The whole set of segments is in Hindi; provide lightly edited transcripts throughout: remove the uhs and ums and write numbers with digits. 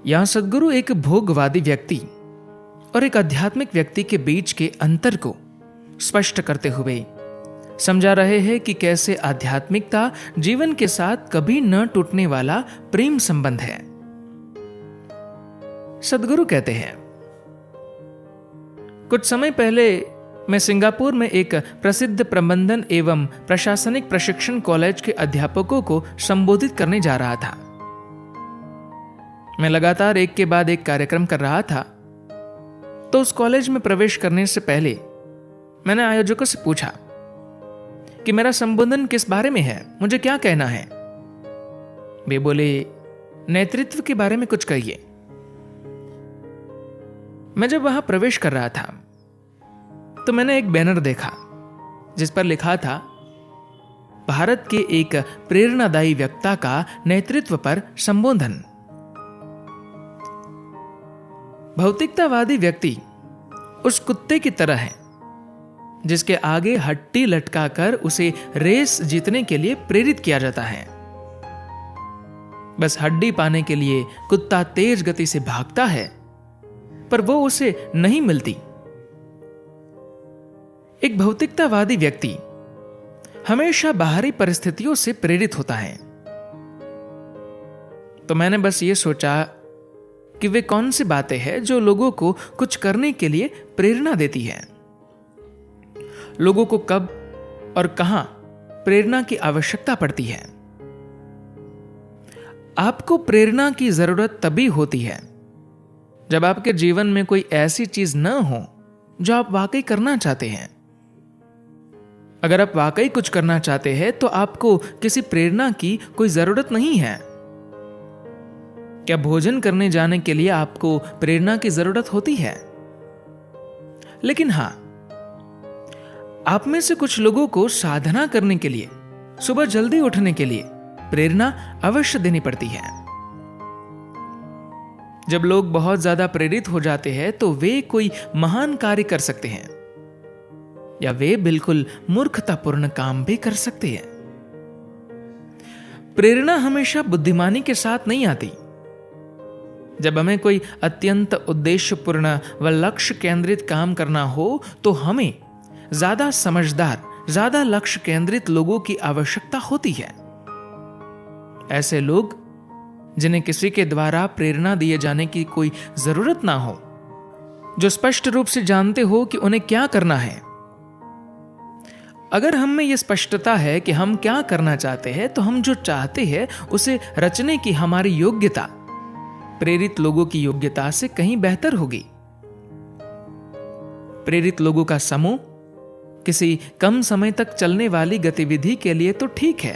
यहां सद्गुरु एक भोगवादी व्यक्ति और एक आध्यात्मिक व्यक्ति के बीच के अंतर को स्पष्ट करते हुए समझा रहे हैं कि कैसे आध्यात्मिकता जीवन के साथ कभी न टूटने वाला प्रेम संबंध है। सद्गुरु कहते हैं, कुछ समय पहले मैं सिंगापुर में एक प्रसिद्ध प्रबंधन एवं प्रशासनिक प्रशिक्षण कॉलेज के अध्यापकों को संबोधित करने जा रहा था। मैं लगातार एक के बाद एक कार्यक्रम कर रहा था, तो उस कॉलेज में प्रवेश करने से पहले मैंने आयोजकों से पूछा कि मेरा संबोधन किस बारे में है, मुझे क्या कहना है। वे बोले, नेतृत्व के बारे में कुछ कहिए। मैं जब वहां प्रवेश कर रहा था तो मैंने एक बैनर देखा जिस पर लिखा था, भारत के एक प्रेरणादायी वक्ता का नेतृत्व पर संबोधन। भौतिकतावादी व्यक्ति उस कुत्ते की तरह है जिसके आगे हड्डी लटकाकर उसे रेस जीतने के लिए प्रेरित किया जाता है। बस हड्डी पाने के लिए कुत्ता तेज गति से भागता है, पर वो उसे नहीं मिलती। एक भौतिकतावादी व्यक्ति हमेशा बाहरी परिस्थितियों से प्रेरित होता है। तो मैंने बस ये सोचा कि वे कौन सी बातें हैं जो लोगों को कुछ करने के लिए प्रेरणा देती है। लोगों को कब और कहां प्रेरणा की आवश्यकता पड़ती है। आपको प्रेरणा की जरूरत तभी होती है जब आपके जीवन में कोई ऐसी चीज न हो जो आप वाकई करना चाहते हैं। अगर आप वाकई कुछ करना चाहते हैं तो आपको किसी प्रेरणा की कोई जरूरत नहीं है। क्या भोजन करने जाने के लिए आपको प्रेरणा की जरूरत होती है? लेकिन हां, आप में से कुछ लोगों को साधना करने के लिए, सुबह जल्दी उठने के लिए प्रेरणा अवश्य देनी पड़ती है। जब लोग बहुत ज्यादा प्रेरित हो जाते हैं तो वे कोई महान कार्य कर सकते हैं या वे बिल्कुल मूर्खतापूर्ण काम भी कर सकते हैं। प्रेरणा हमेशा बुद्धिमानी के साथ नहीं आती। जब हमें कोई अत्यंत उद्देश्यपूर्ण व लक्ष्य केंद्रित काम करना हो तो हमें ज्यादा समझदार, ज्यादा लक्ष्य केंद्रित लोगों की आवश्यकता होती है। ऐसे लोग जिन्हें किसी के द्वारा प्रेरणा दिए जाने की कोई जरूरत ना हो, जो स्पष्ट रूप से जानते हो कि उन्हें क्या करना है। अगर हम में यह स्पष्टता है कि हम क्या करना चाहते हैं तो हम जो चाहते हैं उसे रचने की हमारी योग्यता प्रेरित लोगों की योग्यता से कहीं बेहतर होगी। प्रेरित लोगों का समूह किसी कम समय तक चलने वाली गतिविधि के लिए तो ठीक है,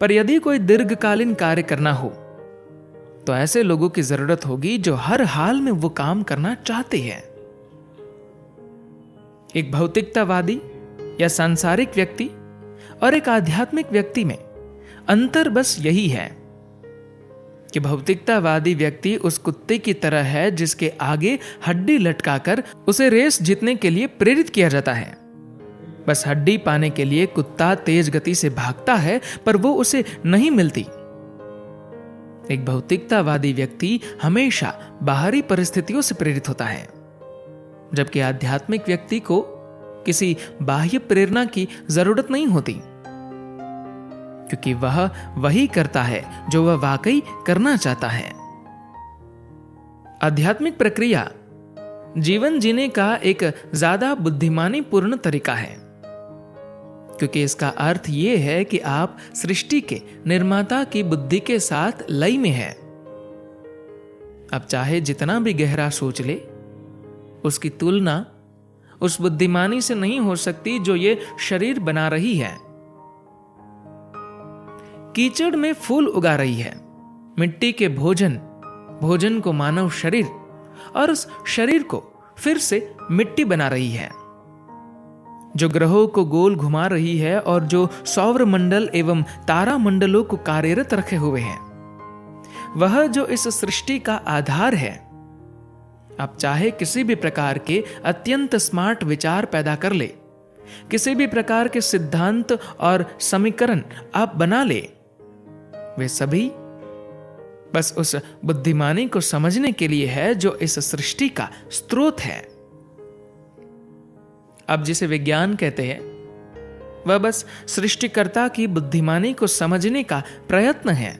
पर यदि कोई दीर्घकालीन कार्य करना हो तो ऐसे लोगों की जरूरत होगी जो हर हाल में वो काम करना चाहते हैं। एक भौतिकतावादी या सांसारिक व्यक्ति और एक आध्यात्मिक व्यक्ति में अंतर बस यही है कि भौतिकतावादी व्यक्ति उस कुत्ते की तरह है जिसके आगे हड्डी लटकाकर उसे रेस जीतने के लिए प्रेरित किया जाता है। बस हड्डी पाने के लिए कुत्ता तेज गति से भागता है, पर वो उसे नहीं मिलती। एक भौतिकतावादी व्यक्ति हमेशा बाहरी परिस्थितियों से प्रेरित होता है, जबकि आध्यात्मिक व्यक्ति को किसी बाह्य प्रेरणा की जरूरत नहीं होती, क्योंकि वह वही करता है जो वह वाकई करना चाहता है। आध्यात्मिक प्रक्रिया जीवन जीने का एक ज्यादा बुद्धिमानी पूर्ण तरीका है, क्योंकि इसका अर्थ यह है कि आप सृष्टि के निर्माता की बुद्धि के साथ लय में हैं। अब चाहे जितना भी गहरा सोच ले, उसकी तुलना उस बुद्धिमानी से नहीं हो सकती जो ये शरीर बना रही है। कीचड़ में फूल उगा रही है, मिट्टी के भोजन को मानव शरीर और उस शरीर को फिर से मिट्टी बना रही है, जो ग्रहों को गोल घुमा रही है और जो सौर मंडल एवं तारा मंडलों को कार्यरत रखे हुए हैं, वह जो इस सृष्टि का आधार है। आप चाहे किसी भी प्रकार के अत्यंत स्मार्ट विचार पैदा कर ले, किसी भी प्रकार के सिद्धांत और समीकरण आप बना ले, वे सभी बस उस बुद्धिमानी को समझने के लिए है जो इस सृष्टि का स्रोत है। अब जिसे विज्ञान कहते हैं वह बस सृष्टिकर्ता की बुद्धिमानी को समझने का प्रयत्न है।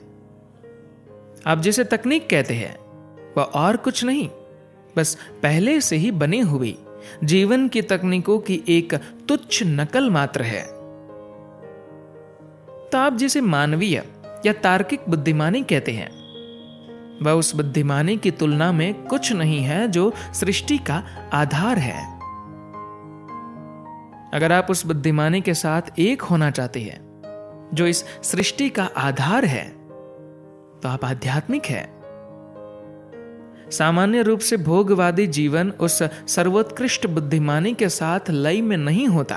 आप जिसे तकनीक कहते हैं वह और कुछ नहीं, बस पहले से ही बनी हुई जीवन की तकनीकों की एक तुच्छ नकल मात्र है। तो आप जिसे मानवीय या तार्किक बुद्धिमानी कहते हैं वह उस बुद्धिमानी की तुलना में कुछ नहीं है जो सृष्टि का आधार है। अगर आप उस बुद्धिमानी के साथ एक होना चाहते हैं जो इस सृष्टि का आधार है तो आप आध्यात्मिक हैं। सामान्य रूप से भोगवादी जीवन उस सर्वोत्कृष्ट बुद्धिमानी के साथ लय में नहीं होता,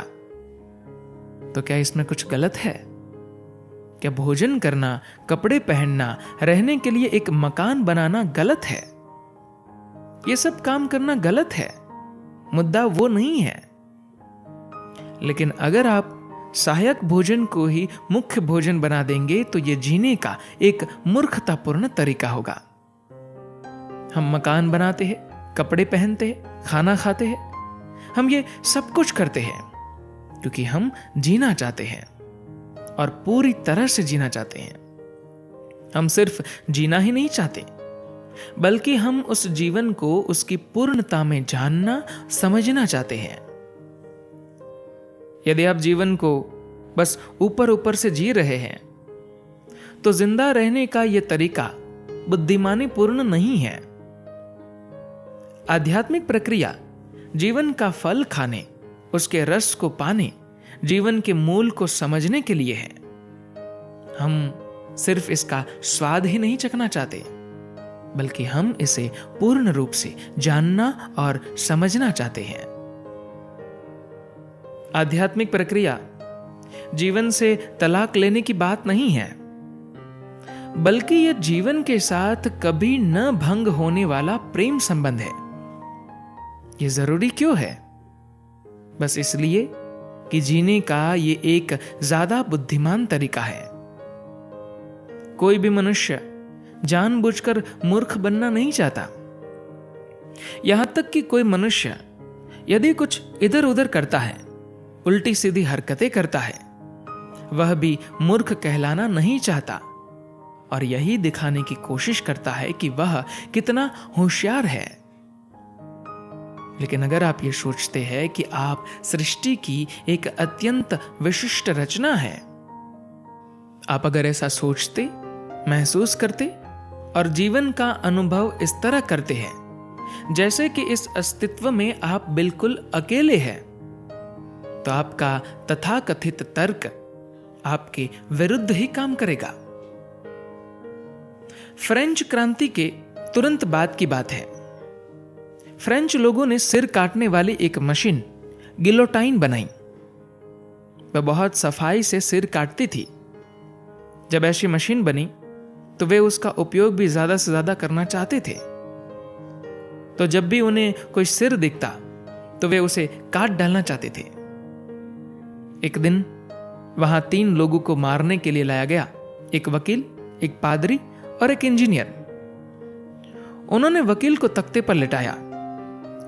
तो क्या इसमें कुछ गलत है? क्या भोजन करना, कपड़े पहनना, रहने के लिए एक मकान बनाना गलत है? यह सब काम करना गलत है, मुद्दा वो नहीं है। लेकिन अगर आप सहायक भोजन को ही मुख्य भोजन बना देंगे तो यह जीने का एक मूर्खतापूर्ण तरीका होगा। हम मकान बनाते हैं, कपड़े पहनते हैं, खाना खाते हैं, हम ये सब कुछ करते हैं क्योंकि हम जीना चाहते हैं और पूरी तरह से जीना चाहते हैं। हम सिर्फ जीना ही नहीं चाहते बल्कि हम उस जीवन को उसकी पूर्णता में जानना, समझना चाहते हैं। यदि आप जीवन को बस ऊपर ऊपर से जी रहे हैं तो जिंदा रहने का यह तरीका बुद्धिमानी पूर्ण नहीं है। आध्यात्मिक प्रक्रिया जीवन का फल खाने, उसके रस को पाने, जीवन के मूल को समझने के लिए है। हम सिर्फ इसका स्वाद ही नहीं चखना चाहते बल्कि हम इसे पूर्ण रूप से जानना और समझना चाहते हैं। आध्यात्मिक प्रक्रिया जीवन से तलाक लेने की बात नहीं है, बल्कि यह जीवन के साथ कभी न भंग होने वाला प्रेम संबंध है। यह जरूरी क्यों है? बस इसलिए कि जीने का यह एक ज्यादा बुद्धिमान तरीका है। कोई भी मनुष्य जानबूझकर मूर्ख बनना नहीं चाहता। यहां तक कि कोई मनुष्य यदि कुछ इधर उधर करता है, उल्टी सीधी हरकतें करता है, वह भी मूर्ख कहलाना नहीं चाहता और यही दिखाने की कोशिश करता है कि वह कितना होशियार है। लेकिन अगर आप ये सोचते हैं कि आप सृष्टि की एक अत्यंत विशिष्ट रचना है, आप अगर ऐसा सोचते, महसूस करते और जीवन का अनुभव इस तरह करते हैं जैसे कि इस अस्तित्व में आप बिल्कुल अकेले हैं, तो आपका तथाकथित तर्क आपके विरुद्ध ही काम करेगा। फ्रेंच क्रांति के तुरंत बाद की बात है। फ्रेंच लोगों ने सिर काटने वाली एक मशीन गिलोटाइन बनाई। वह बहुत सफाई से सिर काटती थी। जब ऐसी मशीन बनी तो वे उसका उपयोग भी ज्यादा से ज्यादा करना चाहते थे। तो जब भी उन्हें कोई सिर दिखता तो वे उसे काट डालना चाहते थे। एक दिन वहां 3 लोगों को मारने के लिए लाया गया, एक वकील, एक पादरी और एक इंजीनियर। उन्होंने वकील को तख्ते पर लिटाया,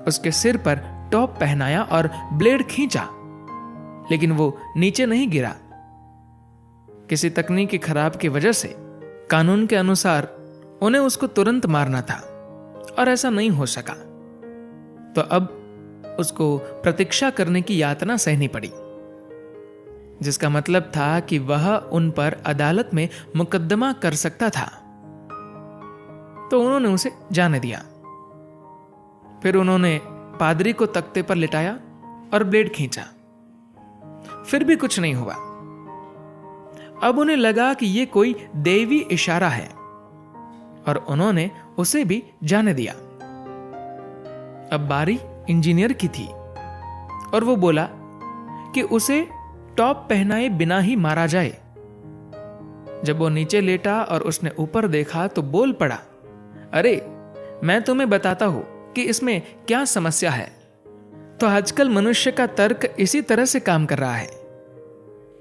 उसके सिर पर टॉप पहनाया और ब्लेड खींचा, लेकिन वो नीचे नहीं गिरा। किसी तकनीकी खराब की वजह से कानून के अनुसार उन्हें उसको तुरंत मारना था और ऐसा नहीं हो सका। तो अब उसको प्रतीक्षा करने की यातना सहनी पड़ी, जिसका मतलब था कि वह उन पर अदालत में मुकदमा कर सकता था। तो उन्होंने उसे जाने दिया। फिर उन्होंने पादरी को तख्ते पर लिटाया और ब्लेड खींचा। फिर भी कुछ नहीं हुआ। अब उन्हें लगा कि यह कोई दैवी इशारा है और उन्होंने उसे भी जाने दिया। अब बारी इंजीनियर की थी और वो बोला कि उसे टॉप पहनाए बिना ही मारा जाए। जब वो नीचे लेटा और उसने ऊपर देखा तो बोल पड़ा, अरे मैं तुम्हें बताता हूं कि इसमें क्या समस्या है। तो आजकल मनुष्य का तर्क इसी तरह से काम कर रहा है।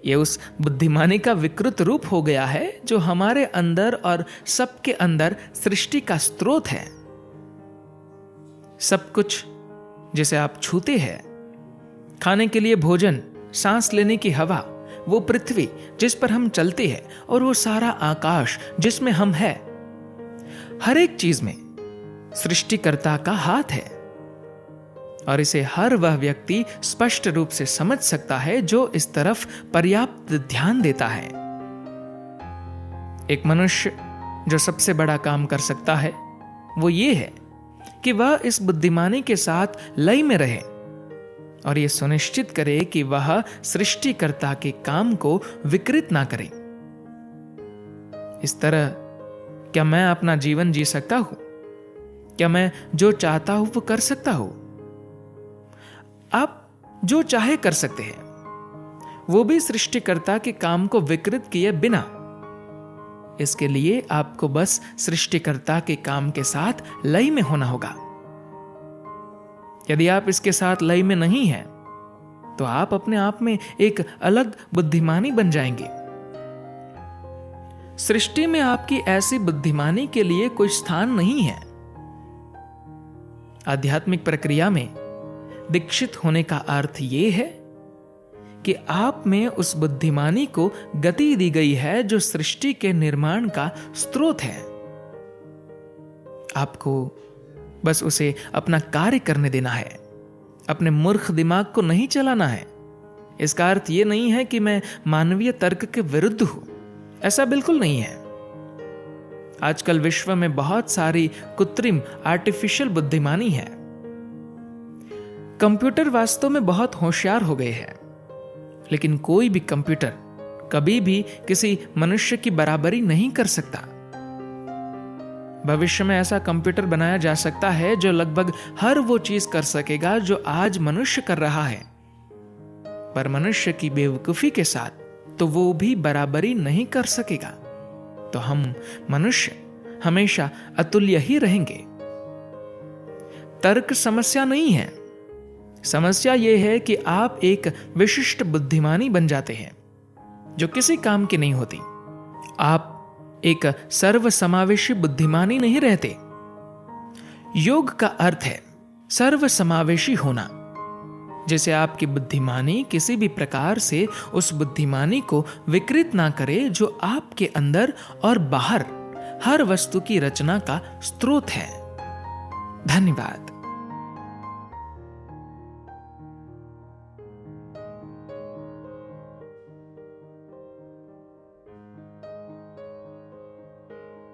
ये उस बुद्धिमानी का विकृत रूप हो गया है जो हमारे अंदर और सबके अंदर सृष्टि का स्रोत है। सब कुछ जिसे आप छूते हैं, खाने के लिए भोजन, सांस लेने की हवा, वो पृथ्वी जिस पर हम चलते हैं और वो सारा आकाश जिसमें हम हैं, हर एक चीज में सृष्टिकर्ता का हाथ है। और इसे हर वह व्यक्ति स्पष्ट रूप से समझ सकता है जो इस तरफ पर्याप्त ध्यान देता है। एक मनुष्य जो सबसे बड़ा काम कर सकता है वो ये है कि वह इस बुद्धिमानी के साथ लय में रहे और यह सुनिश्चित करे कि वह सृष्टिकर्ता के काम को विकृत ना करे। इस तरह क्या मैं अपना जीवन जी सकता हूं? क्या मैं जो चाहता हूं वो कर सकता हूं? आप जो चाहे कर सकते हैं, वो भी सृष्टिकर्ता के काम को विकृत किए बिना। इसके लिए आपको बस सृष्टिकर्ता के काम के साथ लय में होना होगा। यदि आप इसके साथ लय में नहीं हैं, तो आप अपने आप में एक अलग बुद्धिमानी बन जाएंगे। सृष्टि में आपकी ऐसी बुद्धिमानी के लिए कोई स्थान नहीं है। आध्यात्मिक प्रक्रिया में दीक्षित होने का अर्थ यह है कि आप में उस बुद्धिमानी को गति दी गई है जो सृष्टि के निर्माण का स्रोत है। आपको बस उसे अपना कार्य करने देना है, अपने मूर्ख दिमाग को नहीं चलाना है। इसका अर्थ यह नहीं है कि मैं मानवीय तर्क के विरुद्ध हूं, ऐसा बिल्कुल नहीं है। आजकल विश्व में बहुत सारी कृत्रिम आर्टिफिशियल बुद्धिमानी है। कंप्यूटर वास्तव में बहुत होशियार हो गए हैं, लेकिन कोई भी कंप्यूटर कभी भी किसी मनुष्य की बराबरी नहीं कर सकता। भविष्य में ऐसा कंप्यूटर बनाया जा सकता है जो लगभग हर वो चीज कर सकेगा जो आज मनुष्य कर रहा है, पर मनुष्य की बेवकूफी के साथ तो वो भी बराबरी नहीं कर सकेगा। तो हम मनुष्य हमेशा अतुल्य ही रहेंगे। तर्क समस्या नहीं है। समस्या यह है कि आप एक विशिष्ट बुद्धिमानी बन जाते हैं जो किसी काम की नहीं होती। आप एक सर्वसमावेशी बुद्धिमानी नहीं रहते। योग का अर्थ है सर्वसमावेशी होना, जैसे आपकी बुद्धिमानी किसी भी प्रकार से उस बुद्धिमानी को विकृत ना करे जो आपके अंदर और बाहर हर वस्तु की रचना का स्रोत है। धन्यवाद।